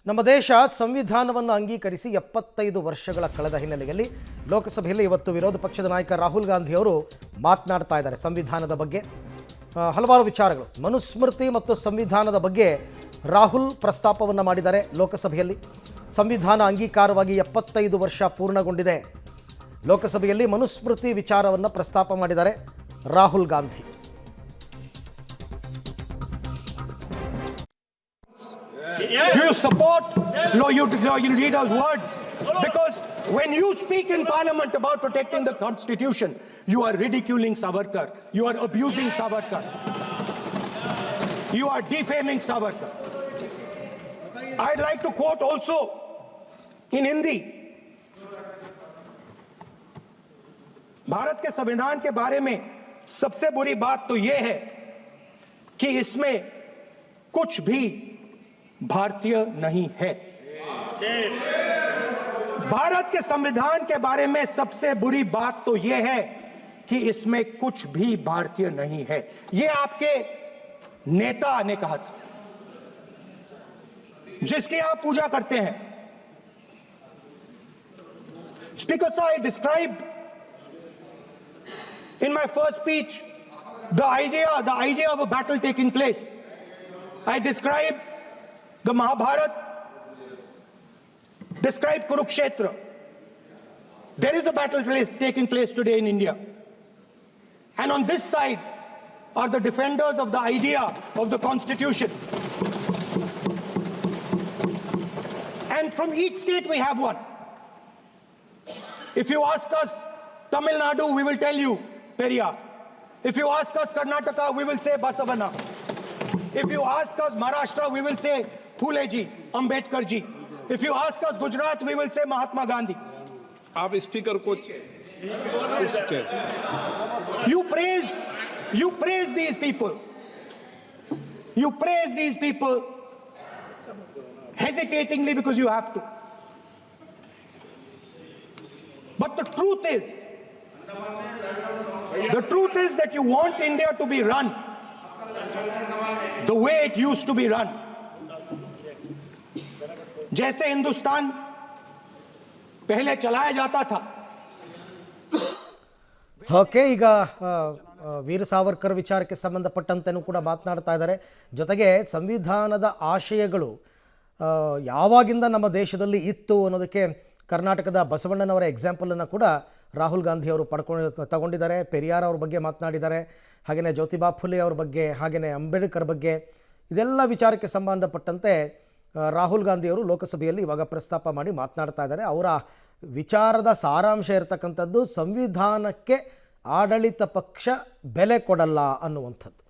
ನಮ್ಮ ದೇಶ ಸಂವಿಧಾನವನ್ನು ಅಂಗೀಕರಿಸಿ 75 ವರ್ಷಗಳ ಕಳೆದ ಹಿನ್ನೆಲೆಯಲ್ಲಿ ಲೋಕಸಭೆಯಲ್ಲಿ ಇವತ್ತು ವಿರೋಧ ಪಕ್ಷದ ನಾಯಕ ರಾಹುಲ್ ಗಾಂಧಿ ಅವರು ಮಾತನಾಡ್ತಾ ಇದ್ದಾರೆ ಸಂವಿಧಾನದ ಬಗ್ಗೆ. ಹಲವಾರು ವಿಚಾರಗಳು, ಮನುಸ್ಮೃತಿ ಮತ್ತು ಸಂವಿಧಾನದ ಬಗ್ಗೆ ರಾಹುಲ್ ಪ್ರಸ್ತಾಪವನ್ನು ಮಾಡಿದ್ದಾರೆ ಲೋಕಸಭೆಯಲ್ಲಿ. ಸಂವಿಧಾನ ಅಂಗೀಕಾರವಾಗಿ 75 ವರ್ಷ ಪೂರ್ಣಗೊಂಡಿದೆ. ಲೋಕಸಭೆಯಲ್ಲಿ ಮನುಸ್ಮೃತಿ ವಿಚಾರವನ್ನು ಪ್ರಸ್ತಾಪ ಮಾಡಿದ್ದಾರೆ Rahul Gandhi. Do you support? No, you read those words. Because when you speak in Parliament about protecting the Constitution, you are ridiculing Savarkar. You are abusing Savarkar. You are defaming Savarkar. I'd like to quote also in Hindi. Bharat के संविधान के बारे में सबसे बुरी बात तो यह है कि इसमें कुछ भी भारतीय नहीं है. भारत के संविधान के बारे में सबसे बुरी बात तो यह है कि इसमें कुछ भी भारतीय नहीं है. यह आपके नेता ने कहा था, जिसकी आप पूजा करते हैं. Speaker sir, I described in my first speech the idea of a battle taking place. I described the Mahabharata, described Kurukshetra. There is a battle taking place today in India. And on this side are the defenders of the idea of the Constitution. And from each state we have one. If you ask us Tamil Nadu, we will tell you Periyar. If you ask us Karnataka, we will say Basavana. If you ask us Maharashtra, we will say Phule ji, Ambedkar ji. If you ask us Gujarat, we will say Mahatma Gandhi. आप speaker को You praise these people. You praise these people hesitatingly because you have to. But the truth is that you want India to be run the way it used to be run. जैसे हिंदुस्तान पहले चलाया जाता था. Okay, ಈಗ ವೀರ ಸಾವರ್ಕರ್ ವಿಚಾರಕ್ಕೆ ಸಂಬಂಧಪಟ್ಟಂತೆಯೂ ಕೂಡ ಮಾತನಾಡ್ತಾ ಇದ್ದಾರೆ. ಜೊತೆಗೆ ಸಂವಿಧಾನದ ಆಶಯಗಳು ಯಾವಾಗಿಂದ ನಮ್ಮ ದೇಶದಲ್ಲಿ ಇತ್ತು ಅನ್ನೋದಕ್ಕೆ ಕರ್ನಾಟಕದ ಬಸವಣ್ಣನವರ ಎಕ್ಸಾಂಪಲನ್ನು ಕೂಡ ರಾಹುಲ್ ಗಾಂಧಿ ಅವರು ತಗೊಂಡಿದ್ದಾರೆ. ಪೆರಿಯಾರ್ ಅವ್ರ ಬಗ್ಗೆ ಮಾತನಾಡಿದ್ದಾರೆ, ಹಾಗೆಯೇ ಜ್ಯೋತಿಬಾ ಫುಲೆ ಅವ್ರ ಬಗ್ಗೆ, ಹಾಗೆಯೇ ಅಂಬೇಡ್ಕರ್ ಬಗ್ಗೆ. ಇದೆಲ್ಲ ವಿಚಾರಕ್ಕೆ ಸಂಬಂಧಪಟ್ಟಂತೆ ರಾಹುಲ್ ಗಾಂಧಿಯವರು ಲೋಕಸಭೆಯಲ್ಲಿ ಇವಾಗ ಪ್ರಸ್ತಾಪ ಮಾಡಿ ಮಾತನಾಡ್ತಾ ಇದ್ದಾರೆ. ಅವರ ವಿಚಾರದ ಸಾರಾಂಶ ಇರತಕ್ಕಂಥದ್ದು ಸಂವಿಧಾನಕ್ಕೆ ಆಡಳಿತ ಪಕ್ಷ ಬೆಲೆ ಕೊಡಲ್ಲ ಅನ್ನುವಂಥದ್ದು.